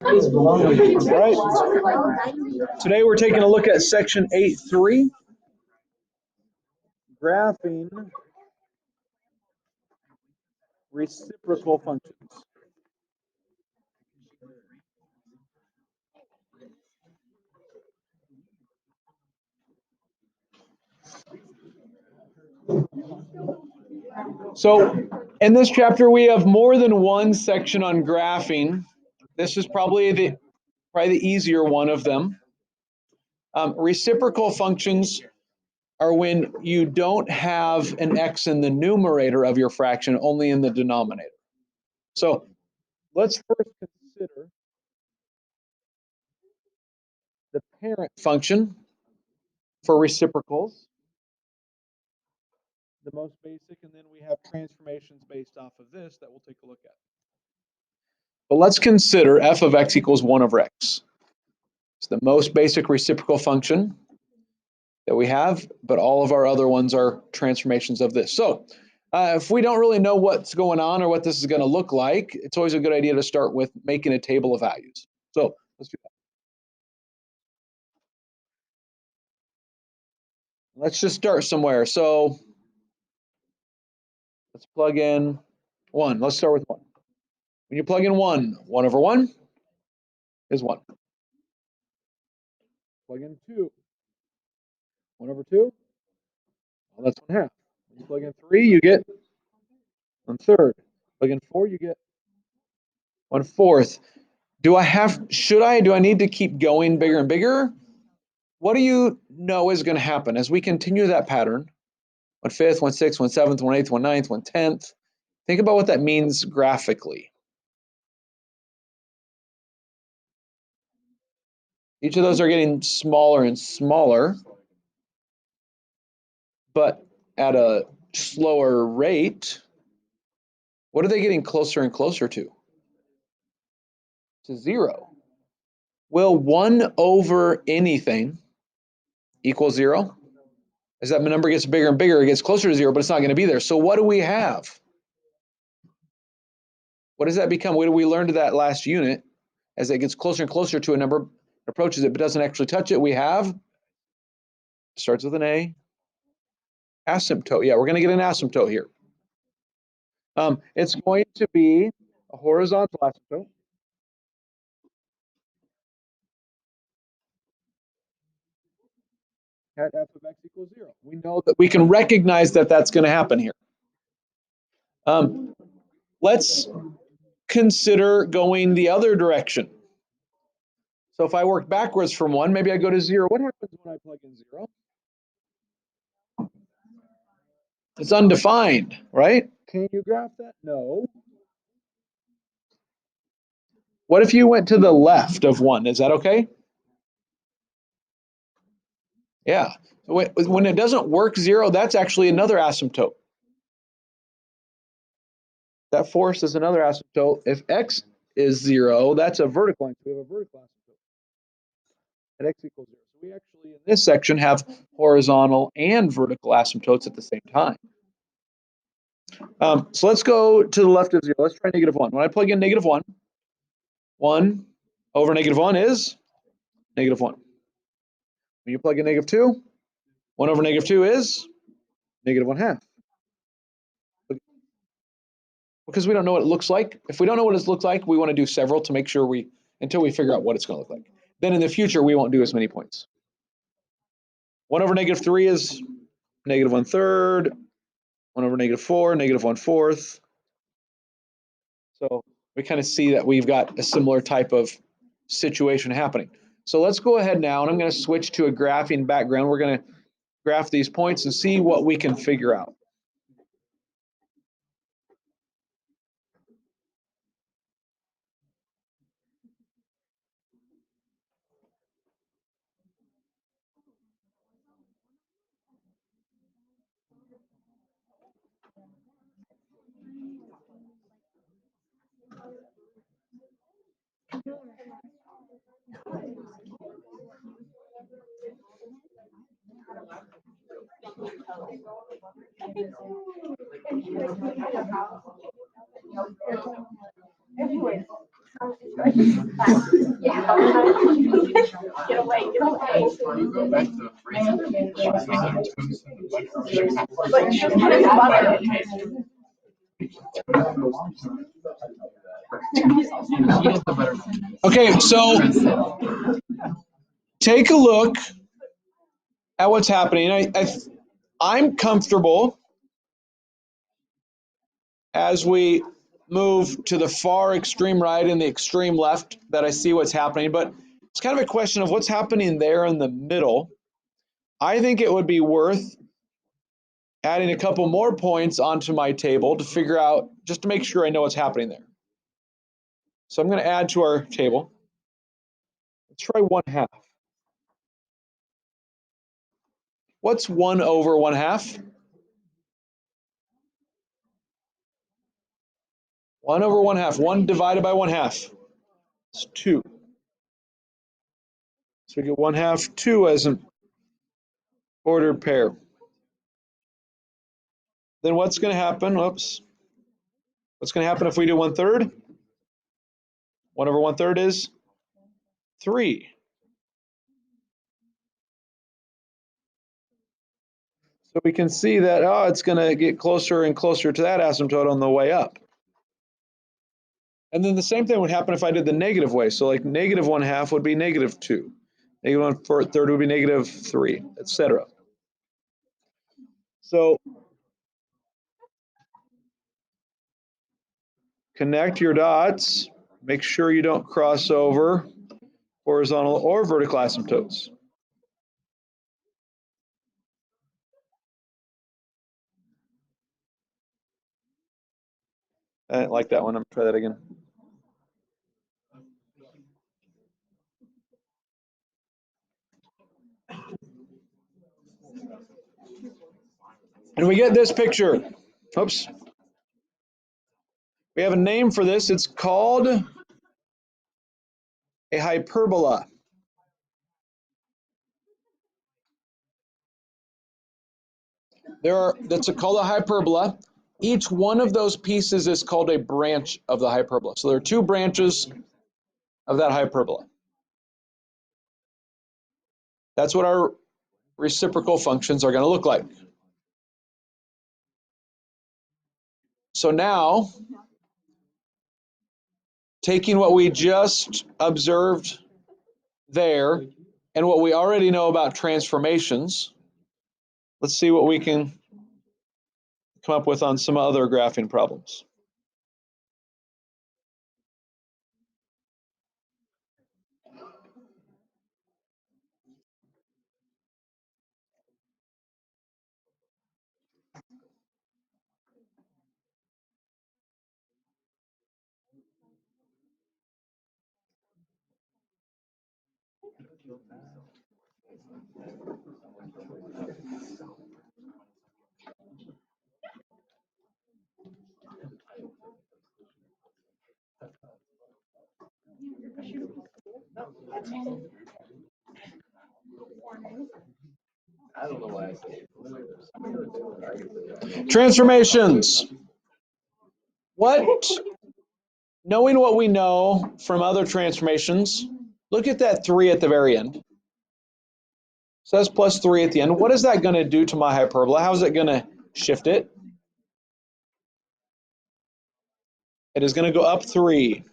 Right. Today we're taking a look at section 8.3, graphing reciprocal functions. So in this chapter, we have more than one section on graphing. This is probably the easier one of them. Reciprocal functions are when you don't have an x in the numerator of your fraction, only in the denominator. So let's first consider the parent function for reciprocals, the most basic, and then we have transformations based off of this that we'll take a look at. But let's consider f of x equals 1 over x. It's the most basic reciprocal function that we have, but all of our other ones are transformations of this. So if we don't really know what's going on or what this is going to look like, it's always a good idea to start with making a table of values. So let's do that. Let's just start somewhere. So let's plug in 1. Let's start with 1. When you plug in 1 over 1 is 1. Plug in 2. 1 over 2, well, that's 1/2. When you plug in 3, you get 1/3. Plug in 4, you get 1/4. Do I need to keep going bigger and bigger? What do you know is going to happen as we continue that pattern? 1/5, 1/6, 1/7, 1/8, 1/9, 1/10. Think about what that means graphically. Each of those are getting smaller and smaller, but at a slower rate. What are they getting closer and closer to? To 0. Will 1 over anything equal 0? As that number gets bigger and bigger, it gets closer to 0, but it's not going to be there. So what do we have? What does that become? What did we learn to that last unit? As it gets closer and closer to a number, approaches it, but doesn't actually touch it, we have, starts with an A, asymptote. Yeah, we're going to get an asymptote here. It's going to be a horizontal asymptote. At f of x equals 0. We know that we can recognize that that's going to happen here. Let's consider going the other direction. So if I work backwards from 1, maybe I go to 0. What happens when I plug in 0? It's undefined, right? Can you graph that? No. What if you went to the left of 1? Is that okay? Yeah. When it doesn't work 0, that's actually another asymptote. That force is another asymptote. If x is 0, that's a vertical line. So we have a vertical asymptote at x equals 0. So we actually, in this section, have horizontal and vertical asymptotes at the same time. So let's go to the left of 0. Let's try -1. When I plug in -1, 1 over -1 is -1. When you plug in -2, 1 over -2 is -1/2. Because we don't know what it looks like. If we don't know what it looks like, we want to do several to make sure until we figure out what it's going to look like. Then in the future, we won't do as many points. 1 over -3 is -1/3. 1 over -4, -1/4. So we kind of see that we've got a similar type of situation happening. So let's go ahead now, and I'm going to switch to a graphing background. We're going to graph these points and see what we can figure out. Get away, get away. But you should put it in Okay, so take a look at what's happening. I'm comfortable as we move to the far extreme right and the extreme left that I see what's happening, but it's kind of a question of what's happening there in the middle. I think it would be worth adding a couple more points onto my table to figure out, just to make sure I know what's happening there. So I'm going to add to our table. Let's try 1/2. What's 1 over 1/2? 1 over 1/2. 1 divided by 1/2. It's 2. So we get 1/2, 2 as an ordered pair. Then what's going to happen? Whoops. What's going to happen if we do 1/3? 1 over 1/3 is 3. So we can see that, oh, it's going to get closer and closer to that asymptote on the way up. And then the same thing would happen if I did the negative way. So like negative 1/2 would be -2. Negative 1/3 would be -3, etc. So connect your dots. Make sure you don't cross over horizontal or vertical asymptotes. I didn't like that one. I'm going to try that again. And we get this picture. Oops. We have a name for this. It's called a hyperbola. That's called a hyperbola. Each one of those pieces is called a branch of the hyperbola. So there are 2 branches of that hyperbola. That's what our reciprocal functions are going to look like. So now, taking what we just observed there and what we already know about transformations, let's see what we can come up with on some other graphing problems. Transformations. Knowing what we know from other transformations, look at that 3 at the very end. So that's plus 3 at the end. What is that going to do to my hyperbola? How is it going to shift it? It is going to go up 3.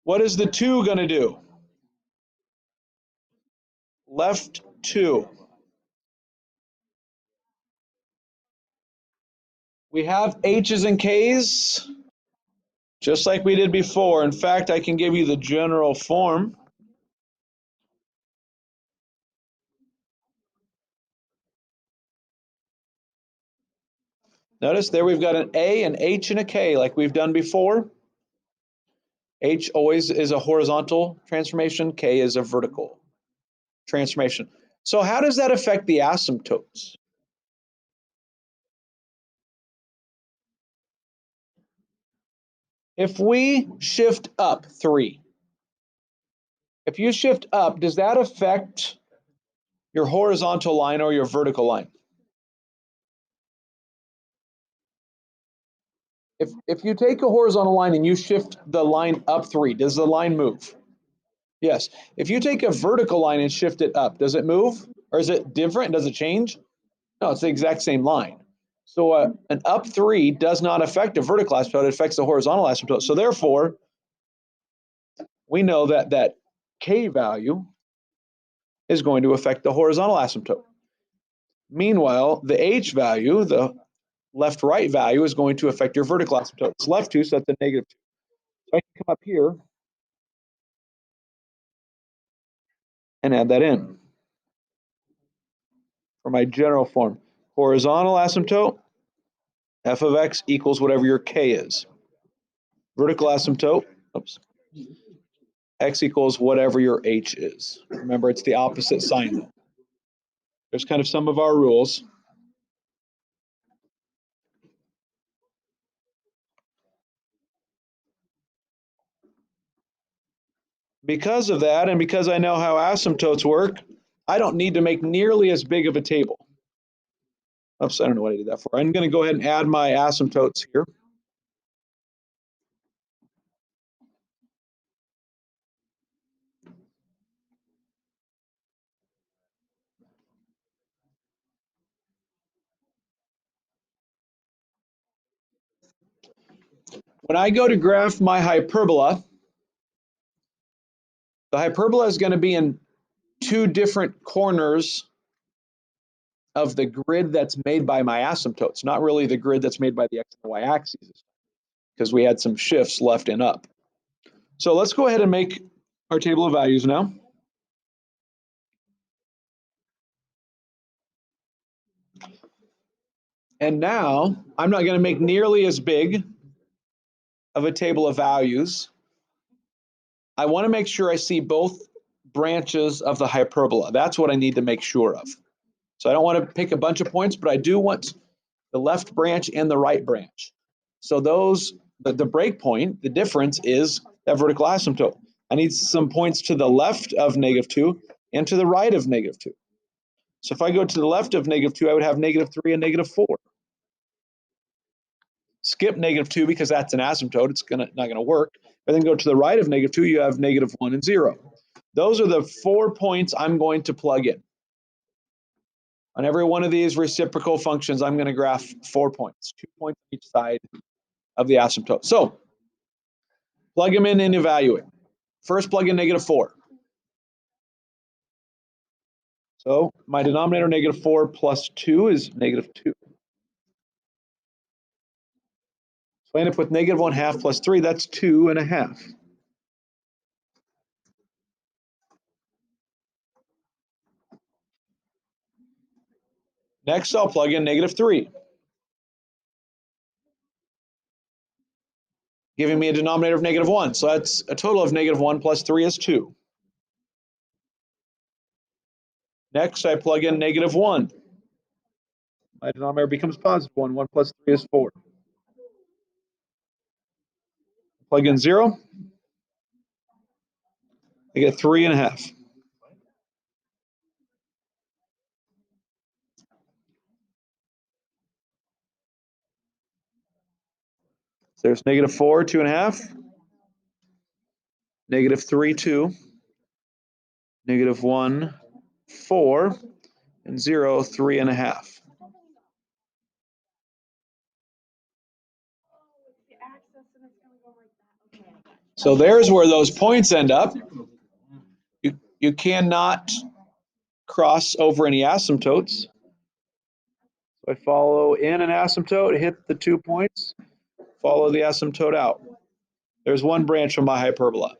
What is the 2 going to do? Left 2. We have H's and K's, just like we did before. In fact, I can give you the general form. Notice there we've got an A, an H, and a K like we've done before. H always is a horizontal transformation. K is a vertical transformation. So how does that affect the asymptotes? If we shift up 3, if you shift up, does that affect your horizontal line or your vertical line? If you take a horizontal line and you shift the line up 3, does the line move? Yes. If you take a vertical line and shift it up, does it move? Or is it different? Does it change? No, it's the exact same line. So an up 3 does not affect a vertical asymptote, it affects the horizontal asymptote. So therefore, we know that that K value is going to affect the horizontal asymptote. Meanwhile, the H value, the left-right value, is going to affect your vertical asymptote. It's left 2, so that's a negative 2. So I can come up here and add that in for my general form. Horizontal asymptote, f of x equals whatever your K is. Vertical asymptote, oops, x equals whatever your H is. Remember, it's the opposite sign though. There's kind of some of our rules. Because of that, and because I know how asymptotes work, I don't need to make nearly as big of a table. Oops, I don't know what I did that for. I'm going to go ahead and add my asymptotes here. When I go to graph my hyperbola, the hyperbola is going to be in 2 different corners of the grid that's made by my asymptotes, not really the grid that's made by the x and y axes, because we had some shifts left and up. So let's go ahead and make our table of values now. And now I'm not going to make nearly as big of a table of values. I want to make sure I see both branches of the hyperbola. That's what I need to make sure of. So I don't want to pick a bunch of points, but I do want the left branch and the right branch. So those, the breakpoint, the difference is that vertical asymptote. I need some points to the left of -2 and to the right of -2. So if I go to the left of -2, I would have -3 and -4. Skip -2 because that's an asymptote. It's not going to work. And then go to the right of -2, you have -1 and 0. Those are the 4 points I'm going to plug in. On every one of these reciprocal functions, I'm going to graph 4 points, 2 points on each side of the asymptote. So plug them in and evaluate. First, plug in -4. So my denominator, -4 plus 2 is -2. So I end up with -1/2 plus 3, that's 2.5. Next, I'll plug in -3, giving me a denominator of -1. So that's a total of -1 plus 3 is 2. Next, I plug in -1. My denominator becomes +1. 1 plus 3 is 4. Plug in 0. I get 3.5. So there's -4, 2.5. -3, 2. -1, 4. And 0, 3.5. So there's where those points end up. You cannot cross over any asymptotes. So I follow in an asymptote, hit the 2 points, follow the asymptote out. There's one branch from my hyperbola.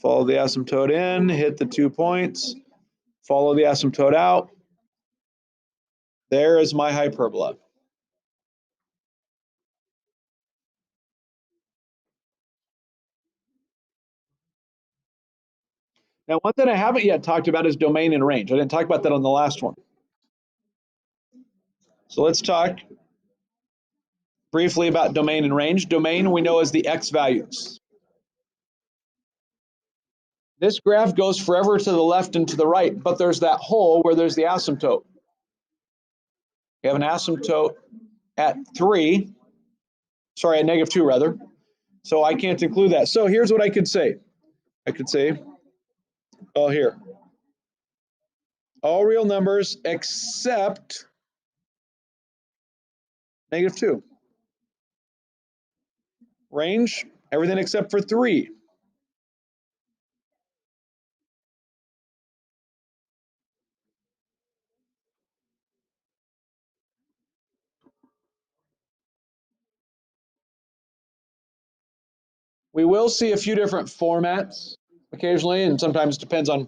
Follow the asymptote in, hit the 2 points, follow the asymptote out. There is my hyperbola. Now, one thing I haven't yet talked about is domain and range. I didn't talk about that on the last one. So let's talk briefly about domain and range. Domain we know is the x values. This graph goes forever to the left and to the right, but there's that hole where there's the asymptote. You have an asymptote at 3, sorry, at negative 2 rather. So I can't include that. So here's what I could say. I could say, oh, here. All real numbers except negative 2. Range, everything except for 3. We will see a few different formats occasionally, and sometimes it depends on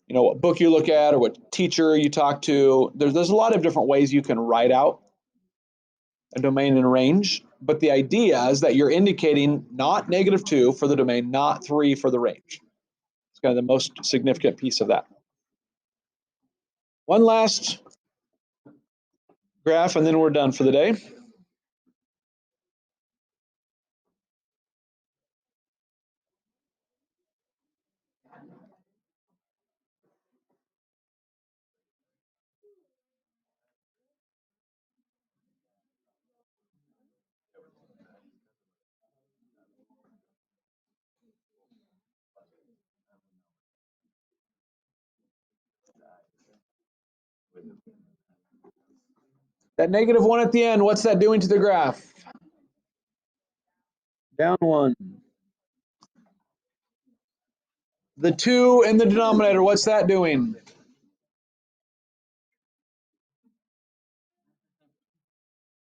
what book you look at or what teacher you talk to. There's a lot of different ways you can write out a domain and range, but the idea is that you're indicating not negative 2 for the domain, not 3 for the range. It's kind of the most significant piece of that. One last graph, and then we're done for the day. That negative 1 at the end, what's that doing to the graph? Down 1. The 2 in the denominator, what's that doing?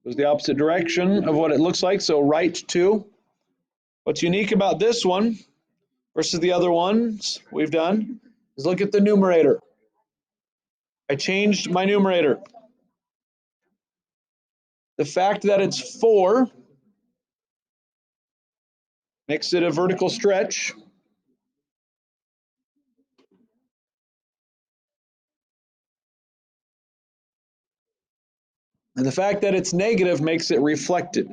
It was the opposite direction of what it looks like, so right 2. What's unique about this one versus the other ones we've done is look at the numerator. I changed my numerator. The fact that it's 4 makes it a vertical stretch. And the fact that it's negative makes it reflected.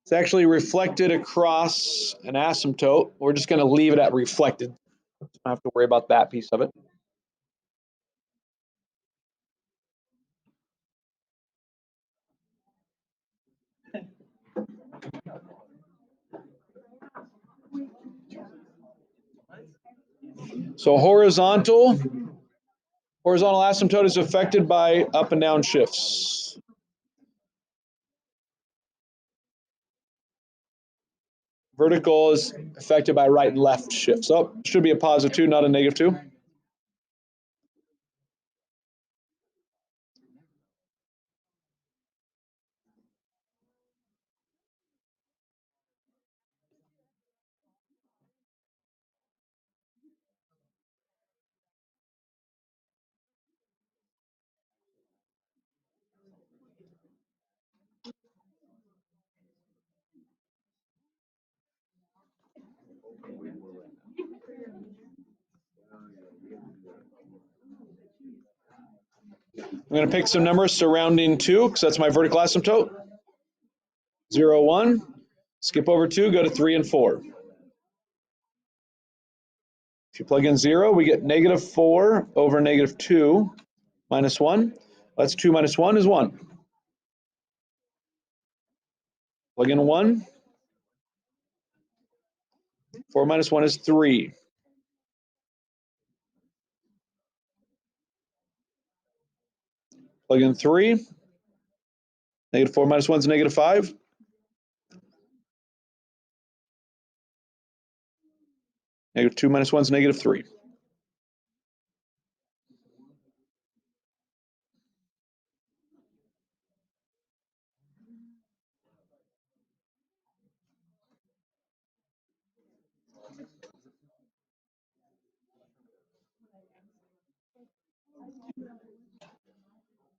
It's actually reflected across an asymptote. We're just going to leave it at reflected. Don't have to worry about that piece of it. So horizontal asymptote is affected by up and down shifts. Vertical is affected by right and left shifts. So it should be a positive 2, not a negative 2. I'm going to pick some numbers surrounding 2 because that's my vertical asymptote. 0, 1. Skip over 2, go to 3 and 4. If you plug in 0, we get negative 4 over negative 2 minus 1. That's 2 minus 1 is 1. Plug in 1. 4 minus 1 is 3. Plug in 3. Negative 4 minus 1 is negative 5. Negative 2 minus 1 is negative 3.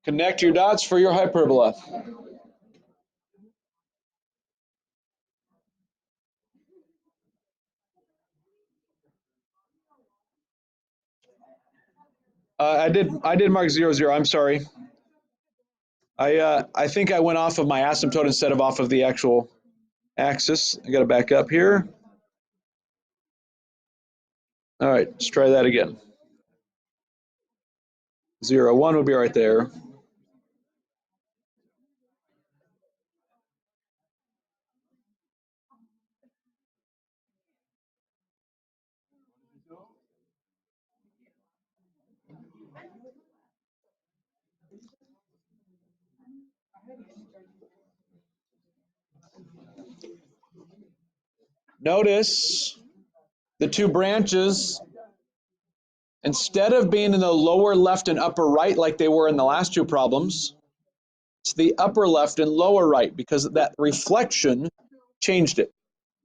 Connect your dots for your hyperbola. I did mark 0, 0. I'm sorry. I think I went off of my asymptote instead of off of the actual axis. I got to back up here. All right, let's try that again. 0, 1 will be right there. Notice the two branches, instead of being in the lower left and upper right like they were in the last two problems, it's the upper left and lower right because that reflection changed it.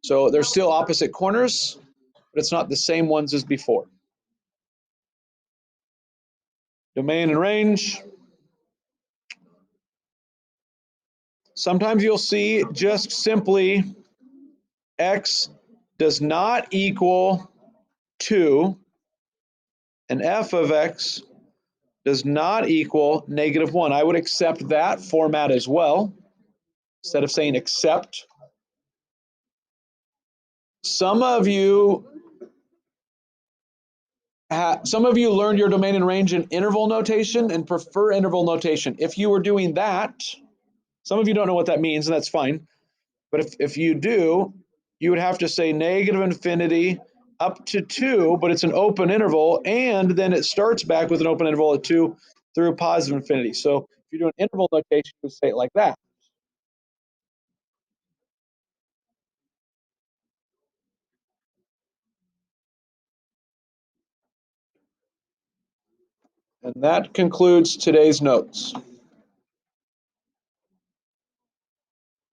So they're still opposite corners, but it's not the same ones as before. Domain and range. Sometimes you'll see just simply x does not equal 2 and f of x does not equal -1. I would accept that format as well, instead of saying except. Some of you learned your domain and range in interval notation and prefer interval notation. If you were doing that, some of you don't know what that means, and that's fine. But if you do, you would have to say -infinity up to 2, but it's an open interval, and then it starts back with an open interval at 2 through positive infinity. So if you're doing interval notation, you would say it like that. And that concludes today's notes.